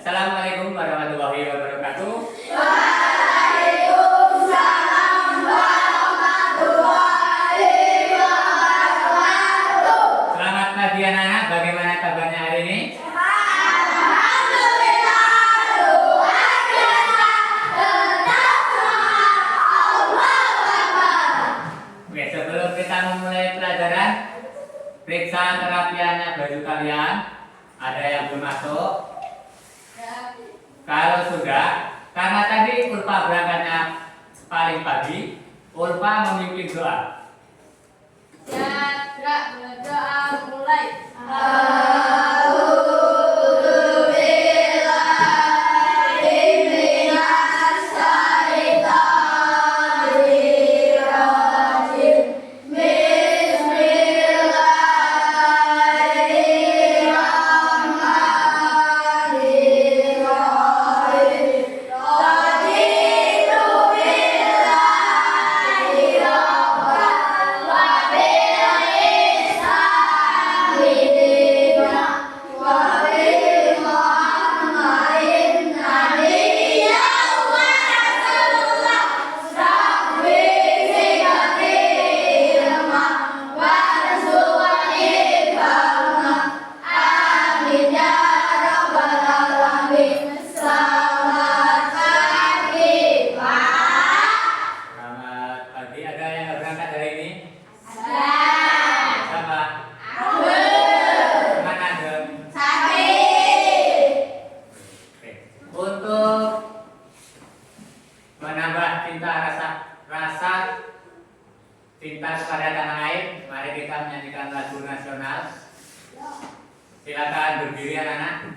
Assalamualaikum warahmatullahi wabarakatuh. Waalaikumsalam warahmatullahi wabarakatuh. Selamat pagi anak-anak, bagaimana kabarnya hari ini? Alhamdulillah, luar biasa, tetap semangat, Allahu Akbar. Oke, sebelum kita memulai pelajaran, periksa kerapiannya baju kalian. Ada yang belum masuk? Kalau sudah, karena tadi Ulfa berangkatnya paling pagi, Ulfa memimpin doa. Ya, berdoa mulai. Cinta kepada tanah air, mari kita menyanyikan lagu nasional. Silakan berdiri anak-anak.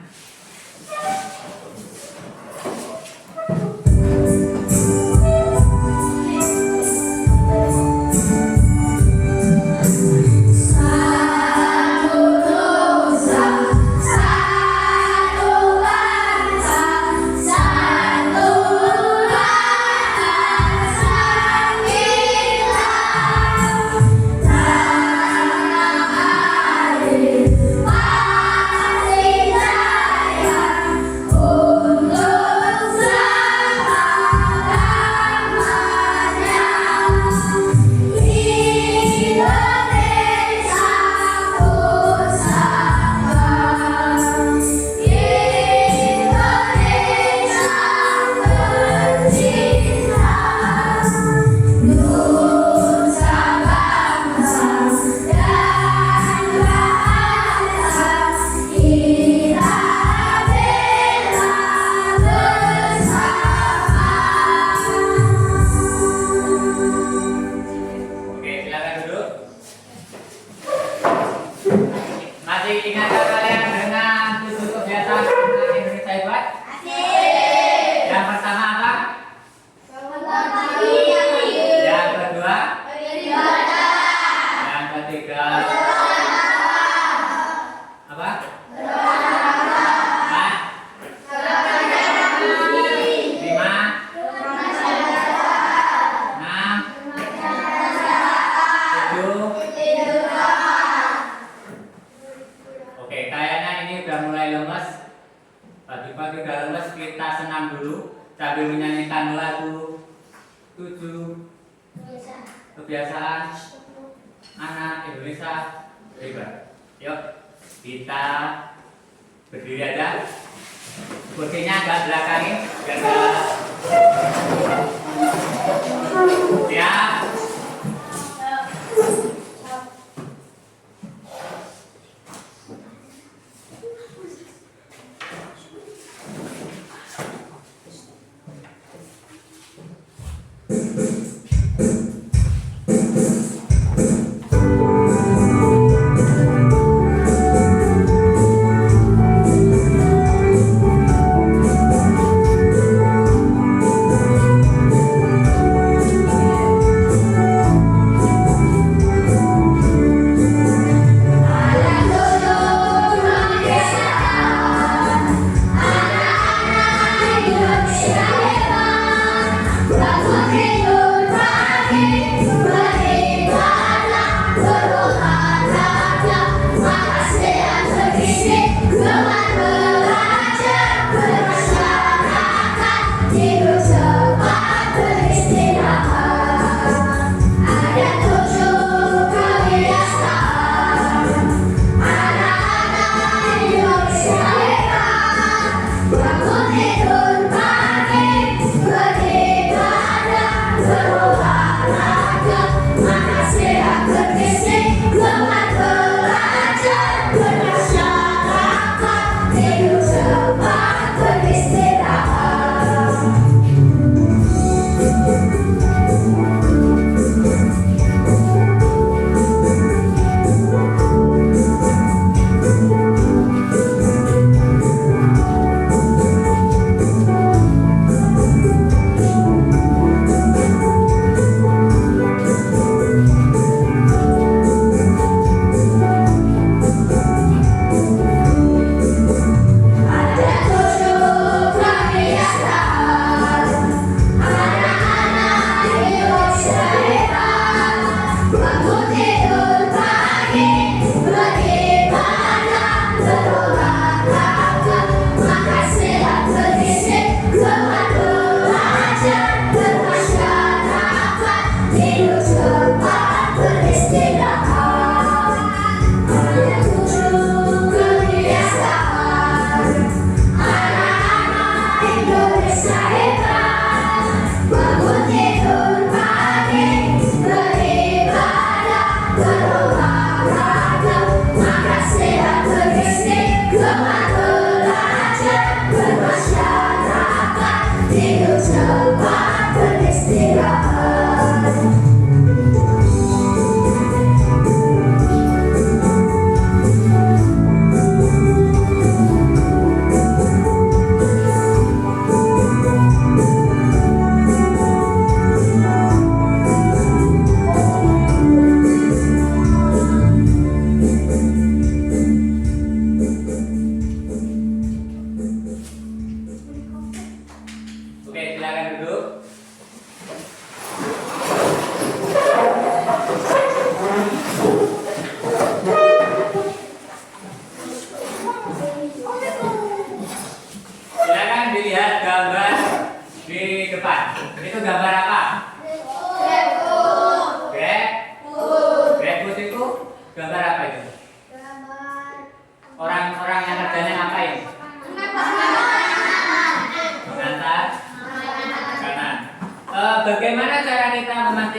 Ingatkah kalian dengan 7 kebiasaan Indonesia hebat? Yang pertama apa? Yang kedua? Yang ketiga? Apa? Empat? 5? 6? 7? Oke, kayaknya ini udah mulai lemes. Pagi-pagi udah lemes, kita senam dulu sambil menyanyikan lagu 7 kebiasaan anak Indonesia hebat. Yuk, kita berdiri aja. Kursinya agak belakangin biar siap.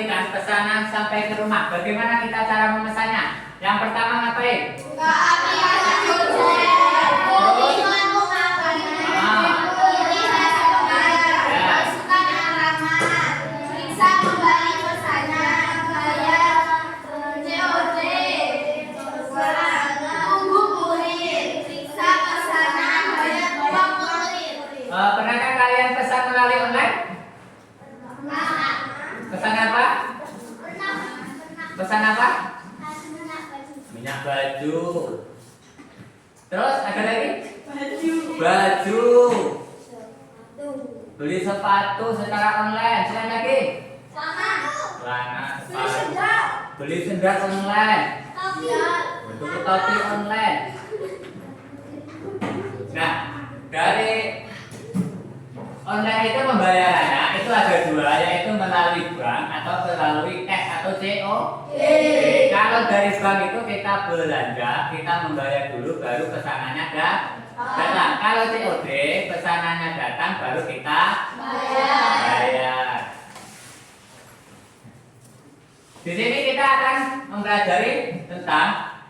mengirimkan pesanan sampai ke rumah. Bagaimana kita cara memesannya? Yang pertama ngapain? Buka aplikasi Gojek. Beli menu makanan. Beli hasil makanan. Masukkan alamat. Periksa kembali pesanan. Bayar COD. Tunggu kurir. Periksa pesanan. Bayar uang kurir. Pernahkah kalian pesan melalui online? Pesan apa? Pesan apa? Minyak baju. Terus ada lagi? Baju. Beli sepatu secara online. Selain lagi? Celana, sepatu. Beli sendal online. Bentuk topi online. Nah, dari online itu pembayarannya itu ada dua, yaitu melalui bank atau melalui cash atau COD. Kalau dari bank itu kita belanja, kita membayar dulu, baru pesanannya datang. Kalau COD pesanannya datang, baru kita bayar. Di sini kita akan mempelajari tentang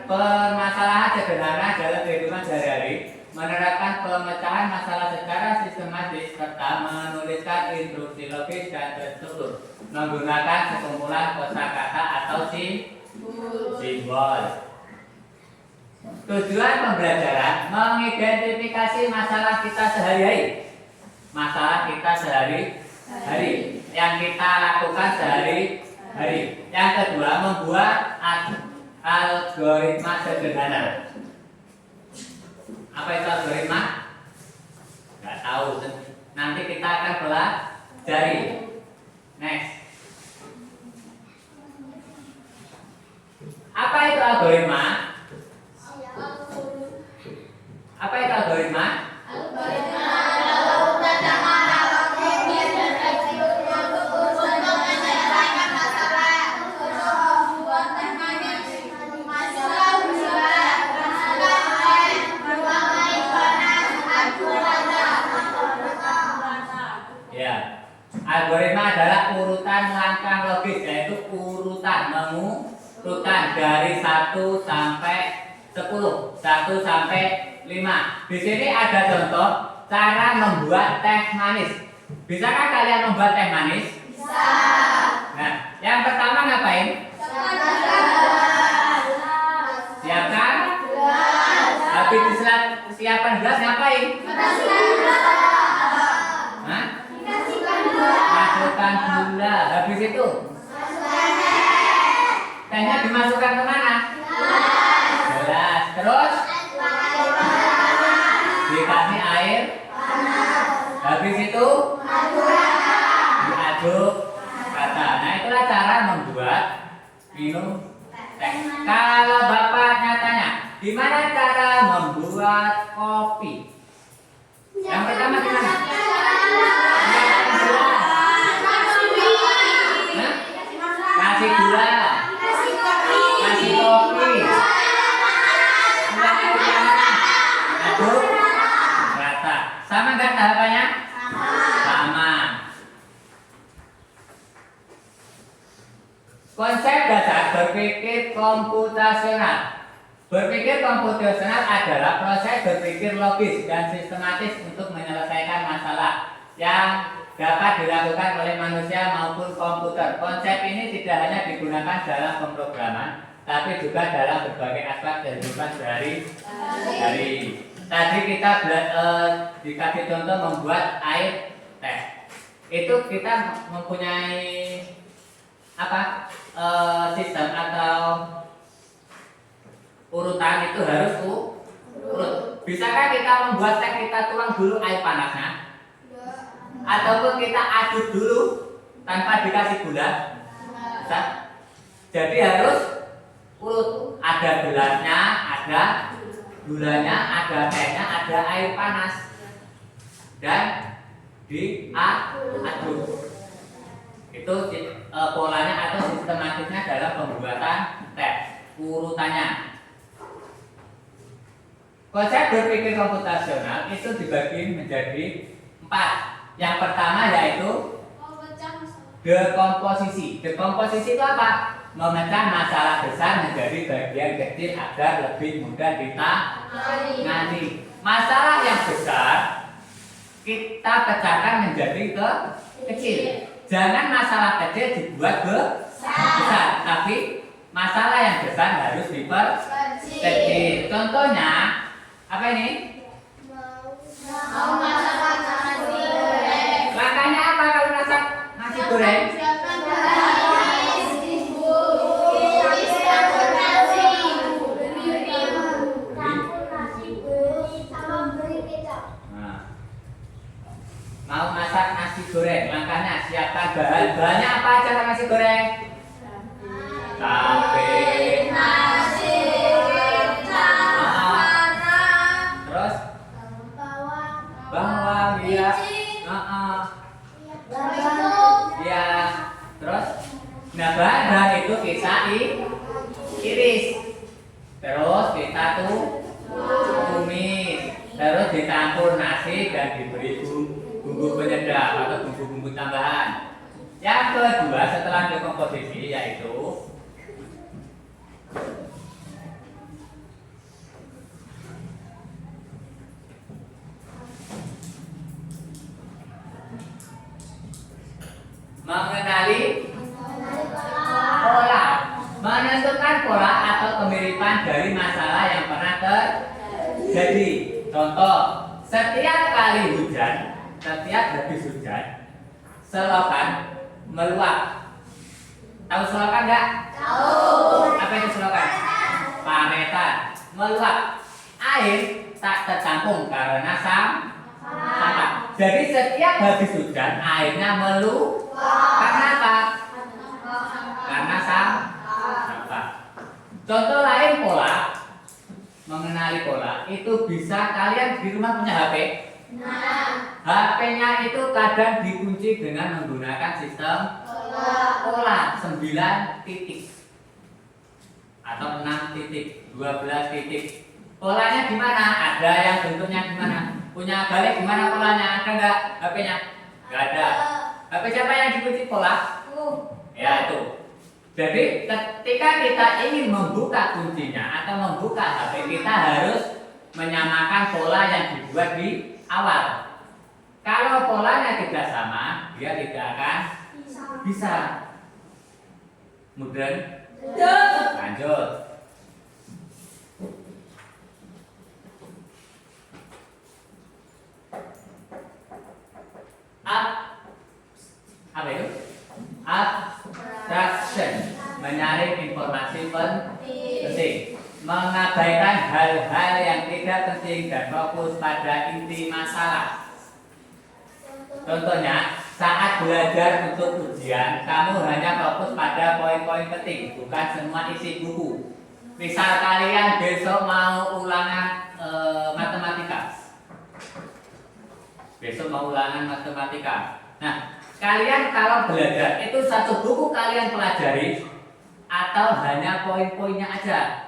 permasalahan sederhana dalam kehidupan sehari-hari, menerapkan pemecahan masalah secara sistematis serta menuliskan instruksi logis dan terstruktur menggunakan sekumpulan kosakata atau simbol. Tujuan pembelajaran mengidentifikasi masalah kita sehari-hari. Masalah kita sehari-hari yang kita lakukan sehari-hari. Yang kedua, membuat algoritma sederhana. Apa itu algoritma? Nggak tahu. Nanti kita akan pelajari. Next. Apa itu algoritma? Apa itu algoritma? Algoritma adalah urutan yang algoritmik dan ekspektif untuk menyelesaikan masalah. Membuat teknis, masalah ujian, masalah lain, berbagai panas, Ya. Algoritma adalah urutan langkah logis, yaitu urutan dari 1 sampai 10, 1 sampai 5. Di sini ada contoh cara membuat teh manis. Bisakah kalian membuat teh manis? Bisa. Nah, yang pertama ngapain? Siapkan. Habis siapkan gelas ngapain? Hah? Masukkan gula. Habis itu tehnya dimasukkan kemana? Gelas. Terus dikasih air. Habis itu diaduk rata. Nah, itulah cara membuat minum teh. Kalau bapaknya tanya, gimana cara membuat kopi? Yang pertama gimana? Kasih gula, kasih kopi, aduk rata. Sama nggak tahapannya? Sama. Konsep dasar berpikir komputasional. Berpikir komputasional adalah proses berpikir logis dan sistematis untuk menyelesaikan masalah yang dapat dilakukan oleh manusia maupun komputer. Konsep ini tidak hanya digunakan dalam pemrograman, tapi juga dalam berbagai aspek kehidupan sehari-hari. Tadi kita dikasih contoh membuat air teh. Itu kita mempunyai apa? Sistem atau urutan itu harus urut. Bisakah kita membuat teh kita tuang dulu air panasnya? Ataupun kita aduk dulu tanpa dikasih gula? Bisa? Jadi harus urut. Ada gelasnya, ada gulanya, ada tehnya, ada air panas, dan diaduk. Itu polanya atau sistematisnya dalam pembuatan teh, urutannya. Konsep berpikir komputasional itu dibagi menjadi 4. Yang pertama yaitu Dekomposisi. Dekomposisi itu apa? Memecah masalah besar menjadi bagian kecil agar lebih mudah ditangani. Masalah yang besar kita pecahkan menjadi kecil. Jangan masalah kecil dibuat besar, tapi masalah yang besar harus diperkecil. Contohnya apa ini? Mau masak nasi goreng. Langkahnya apa kalau masak nasi goreng? Siapkan bahan, tumis campur nasi, sama beri kecap. Nah, mau masak nasi goreng, langkahnya siapkan bahan. Bahannya apa aja kalau nasi goreng? Cabe, Nasi, garam, terus bawang, bawang, ya, ya, terus, nah bahan itu kita iris, terus kita tumis, terus dicampur nasi dan diberi bumbu penyedap atau bumbu-bumbu tambahan. Yang kedua setelah dekomposisi yaitu mengenali pola, menentukan pola atau kemiripan dari masalah yang pernah terjadi. Contoh, setiap kali hujan, setiap habis hujan, selokan meluap. Tahu selokan enggak? tahu, Apa itu selokan? Pametan. Meluap. Air tak tertampung karena sampah. Jadi setiap habis hujan airnya meluap. Karena apa? Karena sampah. Contoh lain pola, mengenali pola itu bisa kalian di rumah punya HP. HP-nya itu kadang dikunci dengan menggunakan sistem pola 9 titik atau 6 titik, 12 titik. Polanya gimana? Ada yang bentuknya gimana? Punya balik gimana polanya? Ada enggak HP-nya? Enggak ada. HP siapa yang dikunci pola? Ya itu. Jadi ketika kita ingin membuka kuncinya atau membuka HP, kita harus menyamakan pola yang dibuat di awal. Kalau polanya tidak sama, dia tidak akan bisa. Kemudian lanjut. Apa itu? Abstraction, menyaring informasi penting, mengabaikan hal-hal yang tidak penting dan fokus pada inti masalah. Contohnya, saat belajar untuk ujian, kamu hanya fokus pada poin-poin penting, bukan semua isi buku. Misal kalian besok mau ulangan matematika. Besok mau ulangan matematika. Nah, kalian kalau belajar itu satu buku kalian pelajari atau hanya poin-poinnya aja?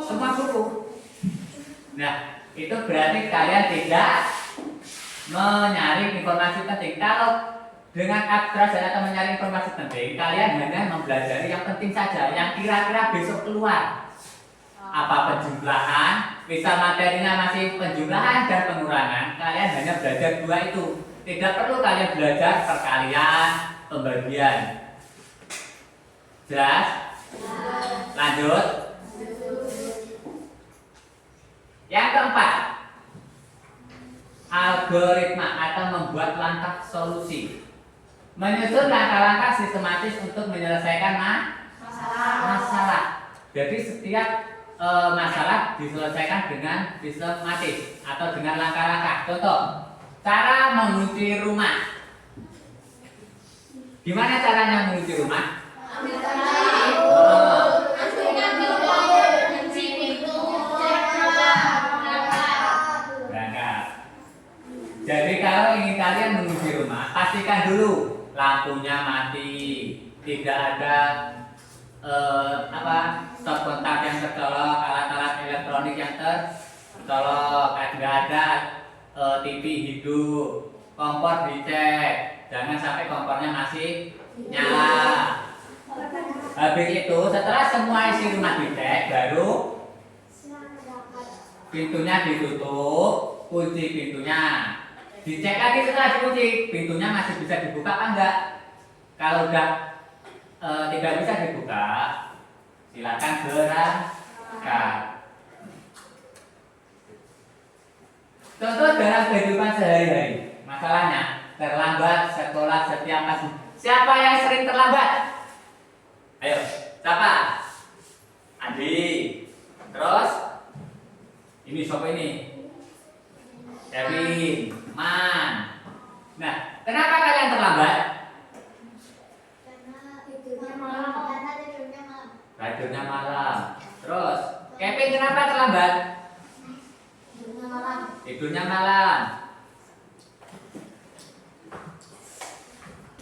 Semua buku. Nah, itu berarti kalian tidak menyaring informasi penting. Kalau dengan abstraksi atau menyaring informasi penting, kalian hanya mempelajari yang penting saja, yang kira-kira besok keluar. Apa penjumlahan, bisa materinya masih penjumlahan dan pengurangan, kalian hanya belajar dua itu. Tidak perlu kalian belajar perkalian, pembagian. Jelas? Lanjut. Yang keempat, algoritma atau membuat langkah solusi. Menyusun langkah-langkah sistematis untuk menyelesaikan masalah. Jadi setiap masalah diselesaikan dengan sistematis atau dengan langkah-langkah. Contoh, cara mengunci rumah. Gimana caranya mengunci rumah? Berangkat. Jadi kalau ingin kalian mengunci rumah, pastikan dulu lampunya mati, tidak ada stop kontak yang tercolok, alat-alat elektronik yang tercolok, tidak ada TV hidup, kompor dicek, jangan sampai kompornya masih nyala. Habis itu setelah semua isi rumah dicek, baru pintunya ditutup, kunci pintunya. Dicek lagi setelah dikunci, pintunya masih bisa dibuka apa enggak? Kalau udah tidak bisa dibuka, silakan berangkat. Contoh dalam kehidupan sehari-hari, masalahnya terlambat sekolah setiap pagi. Siapa yang sering terlambat? Ayo, siapa? Adi. Terus ini siapa ini? Kevin, Man. Nah, kenapa kalian terlambat? Tidurnya malam. Terus, Kevin kenapa terlambat? Tidurnya malam.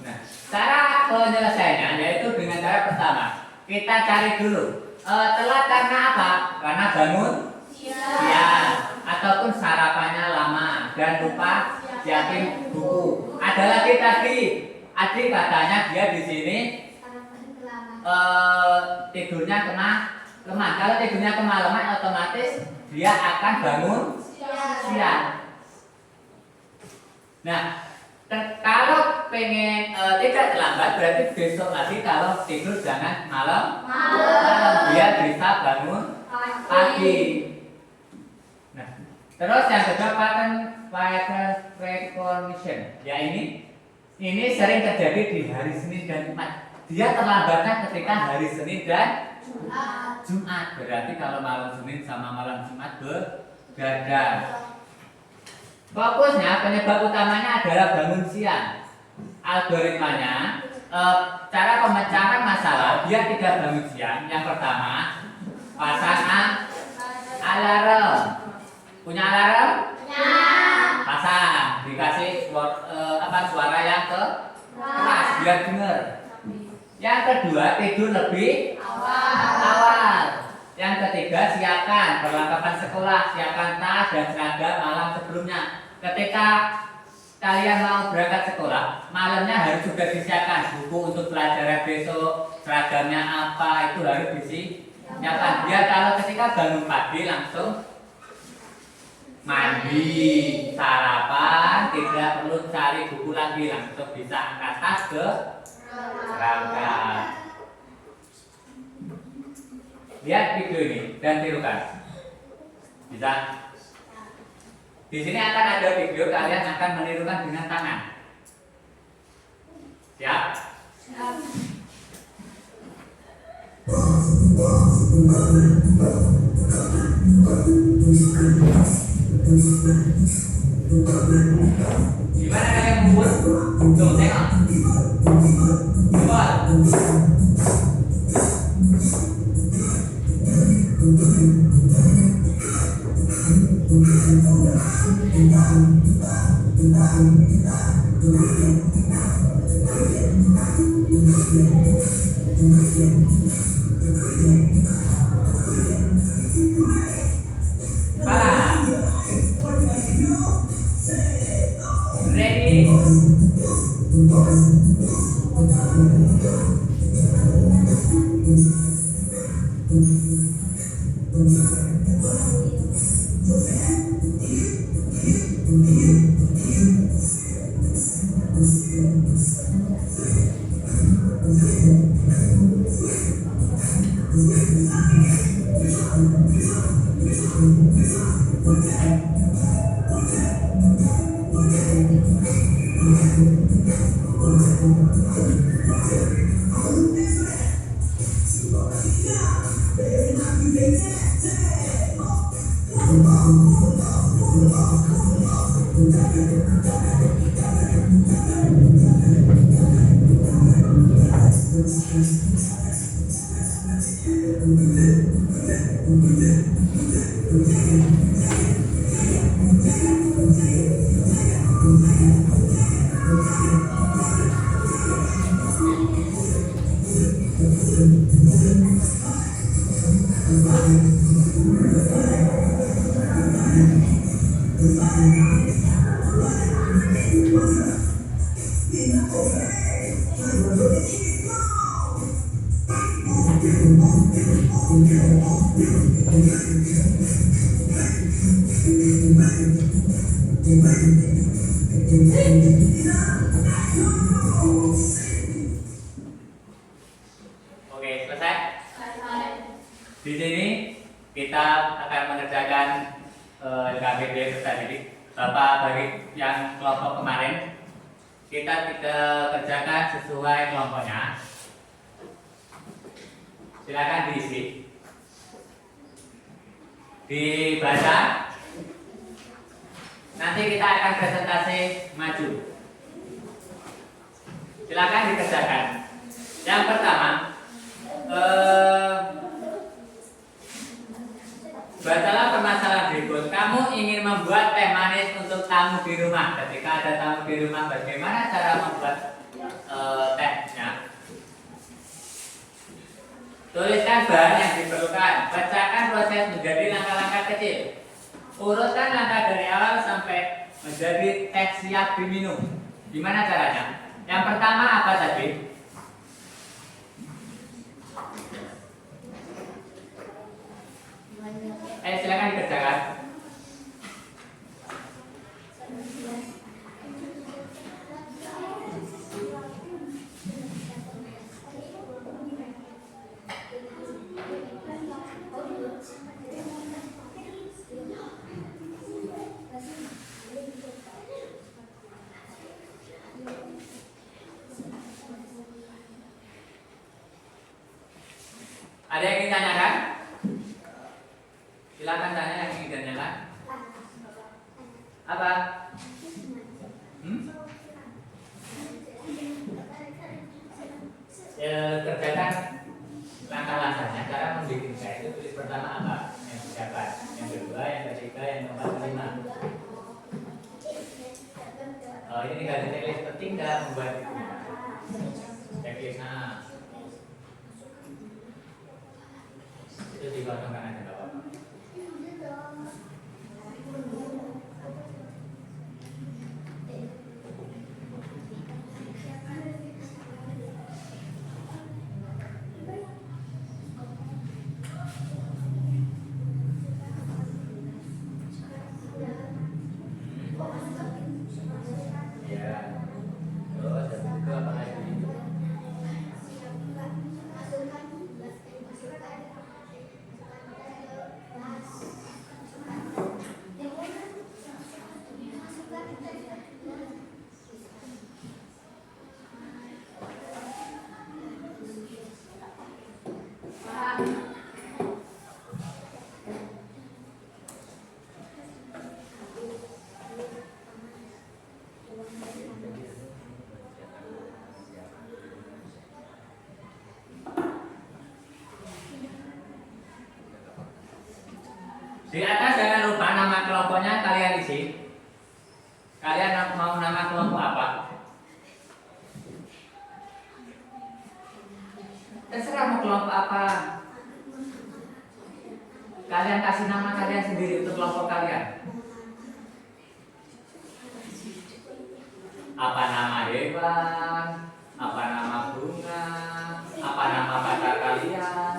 Nah, cara penyelesaiannya yaitu dengan cara pertama, kita cari dulu telat karena apa? Karena bangun siang ataupun sarapannya lama dan lupa siapin buku. Ada lagi tadi, Adi katanya dia di sini tidurnya lemah. Kalau tidurnya kemalaman otomatis dia akan bangun siang. Nah, kalau pengen tidak terlambat berarti besok lagi kalau tidur jangan malam biar bisa bangun pagi. Nah, terus yang kedua pattern recognition. Ya ini sering terjadi di hari Senin dan Jumat. Dia terlambatnya ketika hari Senin dan Jumat. Berarti kalau malam Senin sama malam Jumat berbeda. Fokusnya penyebab utamanya adalah bangun siang. Algoritmanya cara pemecahan masalah biar tidak bangun siang. Yang pertama, pasang alarm. Punya alarm? Pasang. Dikasih suara yang keras biar dengar. Yang kedua, tidur lebih awal. Yang ketiga, siapkan perlengkapan sekolah, siapkan tas dan seragam malam sebelumnya. Ketika kalian mau berangkat sekolah, malamnya harus sudah disiapkan buku untuk pelajaran besok, seragamnya apa itu harus disiapkan. Biar kalau ketika bangun pagi langsung mandi, sarapan, tidak perlu cari buku lagi, langsung bisa angkat tas ke berangkat. Lihat video ini dan tirukan. Bisa? Di sini akan ada video, kalian akan menirukan dengan tangan. Siap? Siap. Gimana kalian membuat? Tuh, tengok. Buat. Ready? Oke, selesai. Di sini kita akan mengerjakan LKPD peserta didik. Bapak bagi yang kelompok kemarin kita kerjakan sesuai kelompoknya. Silakan diisi, dibaca. Nanti kita akan presentasi maju. Silakan dikerjakan. Yang pertama, bacalah permasalahan berikut. Kamu ingin membuat teh manis untuk tamu di rumah. Ketika ada tamu di rumah, bagaimana cara membuat tehnya? Tuliskan bahan yang diperlukan. Bacakan proses menjadi langkah-langkah kecil. Urutkan langkah dari awal sampai menjadi teh siap diminum. Gimana caranya? Yang pertama apa tadi? Silakan dikerjakan. Ada yang ingin tanyakan? Silakan tanya yang ingin ditanyakan. Apa? Kerjakan langkah-langkahnya. Cara membuat teh itu tulis pertama apa? Yang didapat. Yang kedua, yang ketiga, yang keempat, kelima. Oh, ini tinggal ditulis penting dalam membuat itu. Checklist. Nah, itu dikosongkan aja nggak apa-apa. Ya. Terus habis itu apa lagi? Di atas jangan lupa nama kelompoknya kalian isi. Kalian mau nama kelompok apa? Terserah mau kelompok apa. Kalian kasih nama kalian sendiri untuk kelompok kalian. Apa nama hewan? Apa nama bunga? Apa nama pacar kalian?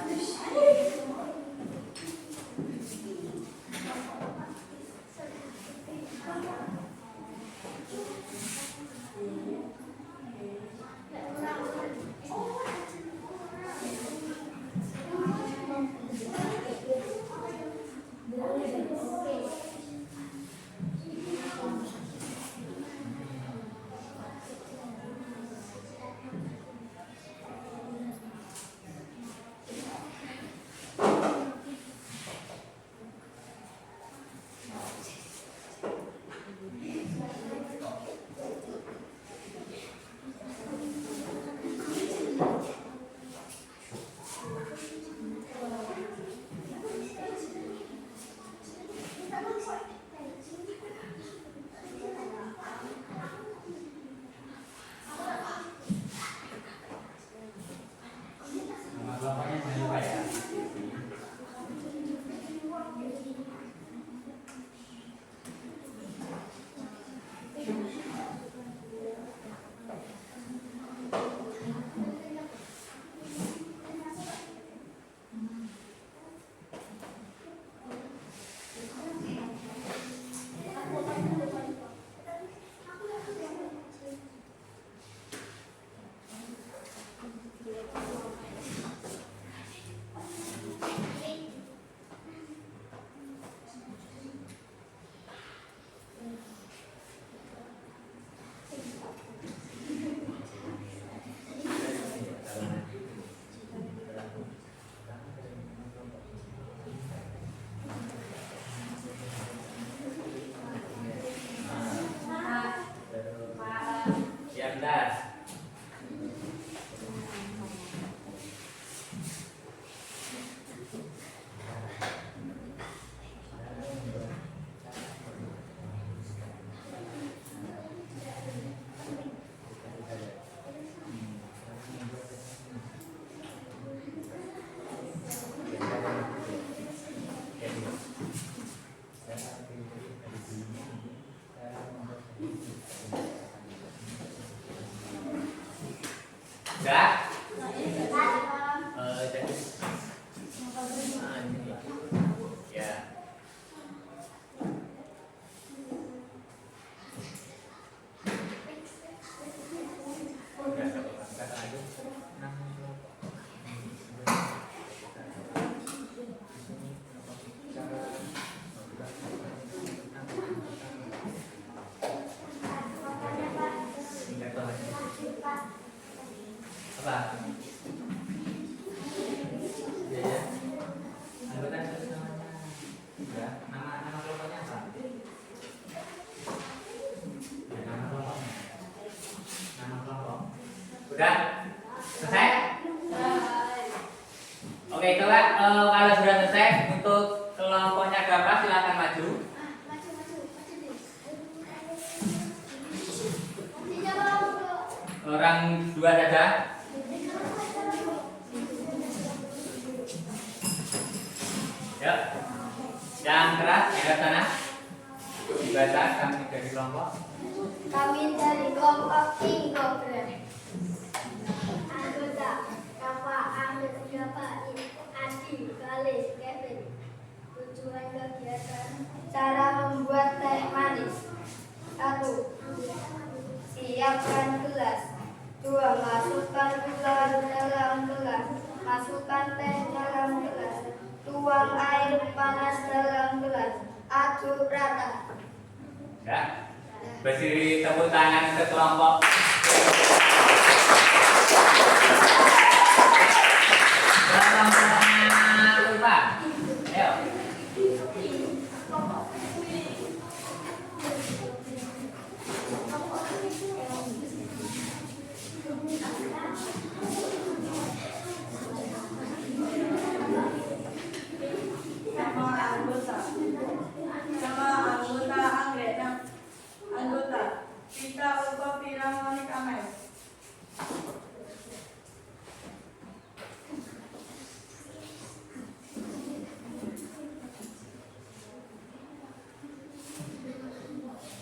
Enggak? Nah, Jadi ya. Apa? Ya ya. Anggota namanya. Ya, nama kelompoknya apa? Ya, nama kelompoknya. Nama kelompok. Udah? Selesai? Oke, coba kalau sudah selesai untuk kelompoknya berapa silakan maju. maju deh. Tidak mau bro. Orang dua saja. Ya. Yang keras di sana. Dibaca kami dari kelompok. Kami dari kelompok King Cobra. Anggota Rafa, Ahmed, Rafa, Adi, Khalid, Kevin. Tujuan kegiatan cara membuat teh manis. 1. Siapkan gelas. 2. Masukkan gula dalam gelas. Masukkan teh dalam gelas. Tuang air panas dalam gelas. Aduk rata. Ya. Beri tepuk tangan ke kelompok. Kelompoknya lupa. Ayo. Anggota anggrek anggota kita ubah Philharmonic Ames.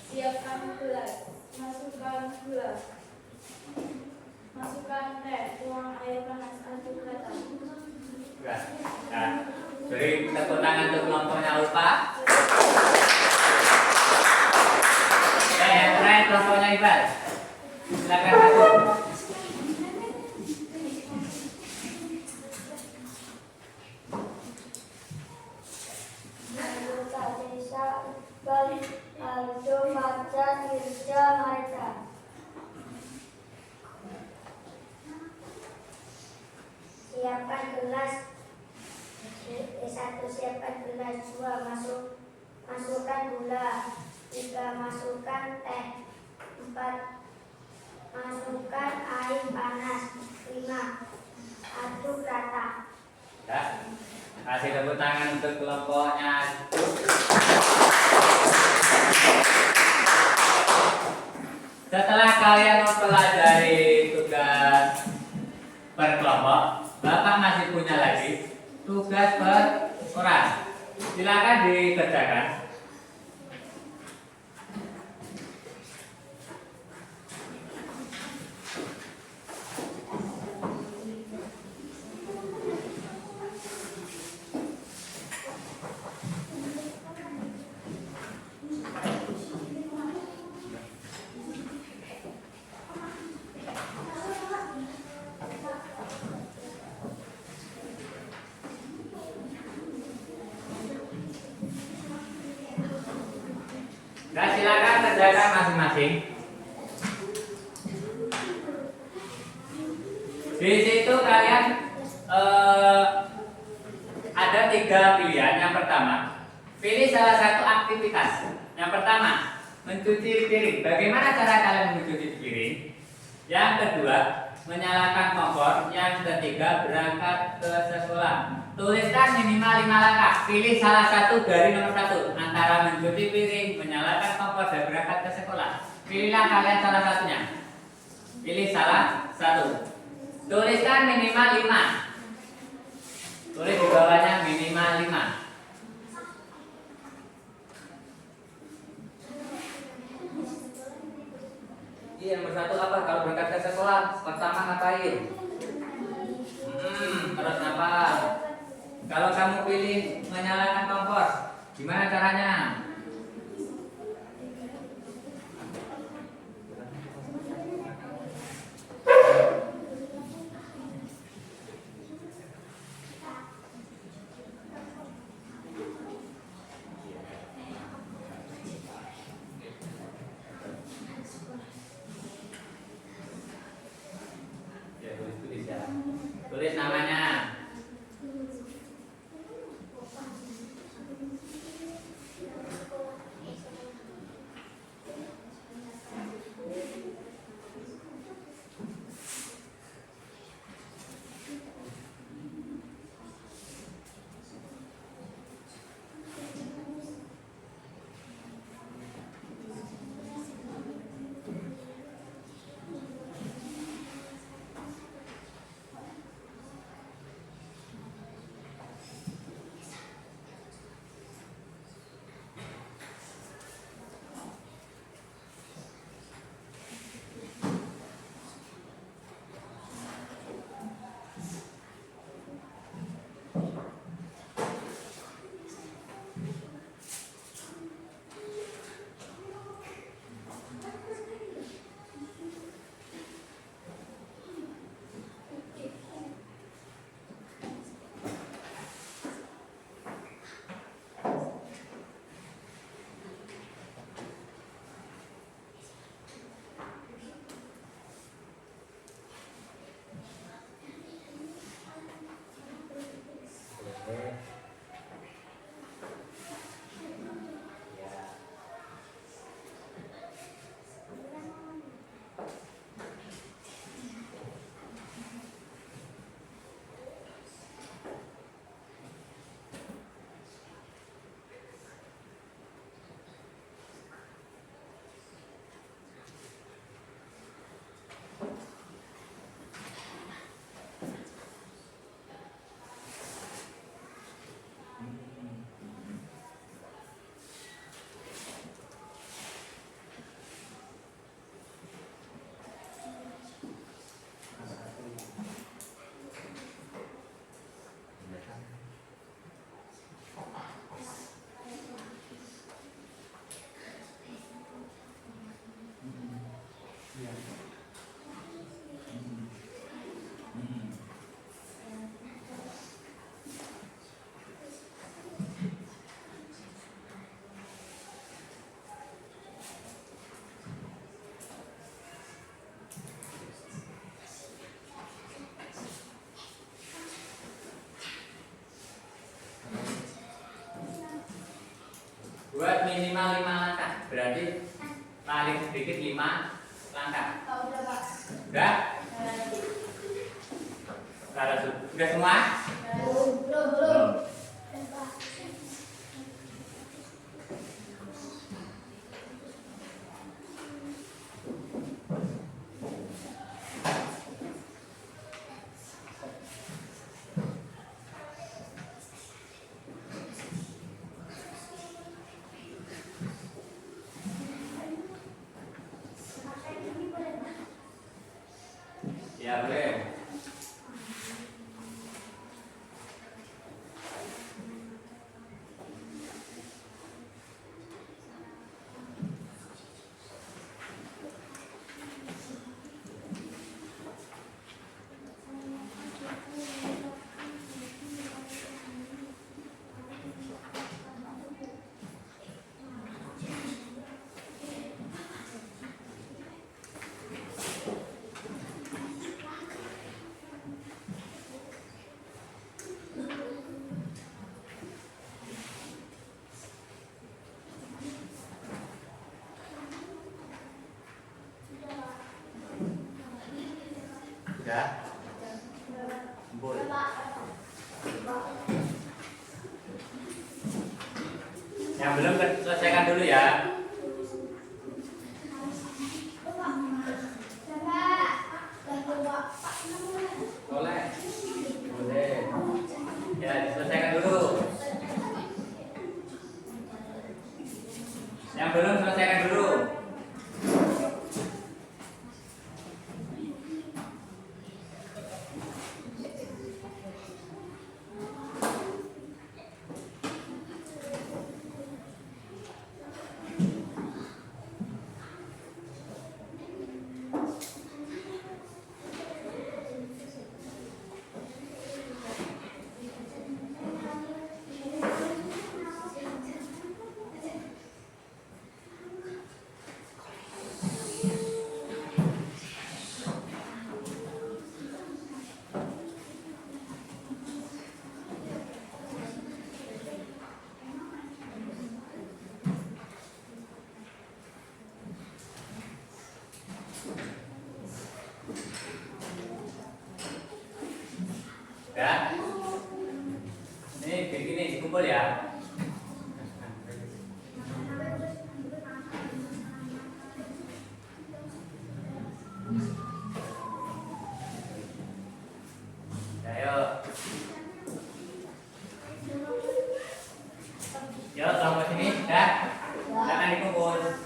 Siapkan gelas, masukkan gula, masukkan teh, tuang air panas, aduk rata. Ya. Nah, beri tepuk tangan untuk kelompoknya lupa. Yang terakhir kelompoknya Iqbal. Silakan maju. Anggota desa Bali Aldo Fajar Mirja Maida. Siapkan gelas. 1. Siapkan gelas. 2. Masukkan gula. 3. Masukkan teh. 4. Masukkan air panas. 5. Aduk rata. Ya. Kasih tepuk tangan untuk kelompoknya. Setelah kalian mempelajari tugas per kelompok, Bapak masih punya lagi tugas per orang. Silakan dikerjakan. Dan silakan kerjakan masing-masing. Di situ kalian ada 3 pilihan. Yang pertama, pilih salah satu aktivitas. Yang pertama, mencuci piring. Bagaimana cara kalian mencuci piring? Yang kedua, menyalakan kompor. Yang ketiga, berangkat ke sekolah. Tuliskan minimal 5 langkah. Pilih salah satu dari nomor 1 antara mencuci piring, menyalakan kompor, dan berangkat ke sekolah. Pilihlah kalian salah satunya. Pilih salah satu. Tuliskan minimal 5. Tulis di bawahnya minimal 5. Iya, nomor 1 apa? Kalau berangkat ke sekolah, pertama ngapain? Harus apa? Kalau kamu pilih menyalakan kompor, gimana caranya? Ya, tulis ya. Tulis namanya. Buat minimal 5 langkah, berarti paling sedikit 5 langkah. Udah, Pak. Udah? Udah semua? Belum. Ya boleh. Sudah? Boleh. Yang belum selesaikan dulu ya. Boleh. Boleh. Ya, diselesaikan dulu. Yang belum selesaikan dulu. Ya. Ini begini dikumpul ya. Ayo. Yo, tolong ke sini, ya. Silakan dikumpul.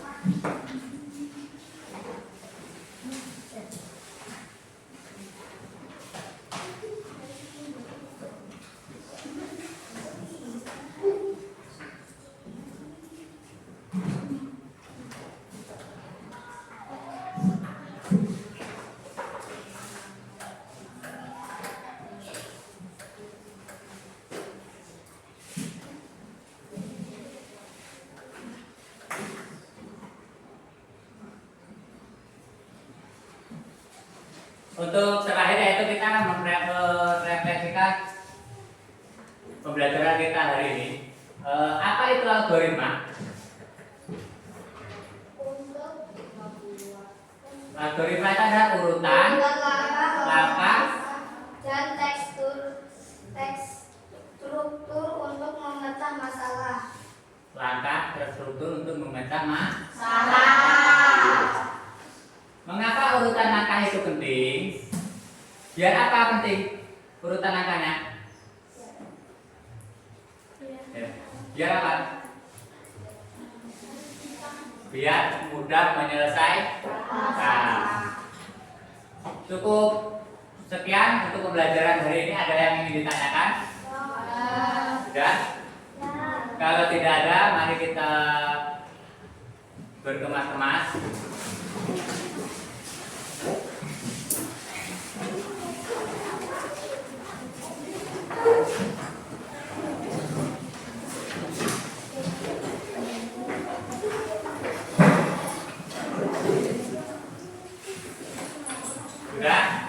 Untuk terakhir yaitu kita akan merefleksikan pembelajaran kita hari ini. Apa itu algoritma? Algoritma itu adalah urutan langkah dan struktur untuk memecah masalah. Langkah terstruktur untuk memecah masalah. Salah. Mengapa urutan langkah itu penting? Biar apa penting urutan langkahnya? Ya. Biar apa? Biar mudah menyelesaikan. Cukup sekian untuk pembelajaran hari ini. Ada yang ingin ditanyakan? Sudah? Kalau tidak ada, mari kita berkemas-kemas. Sudah?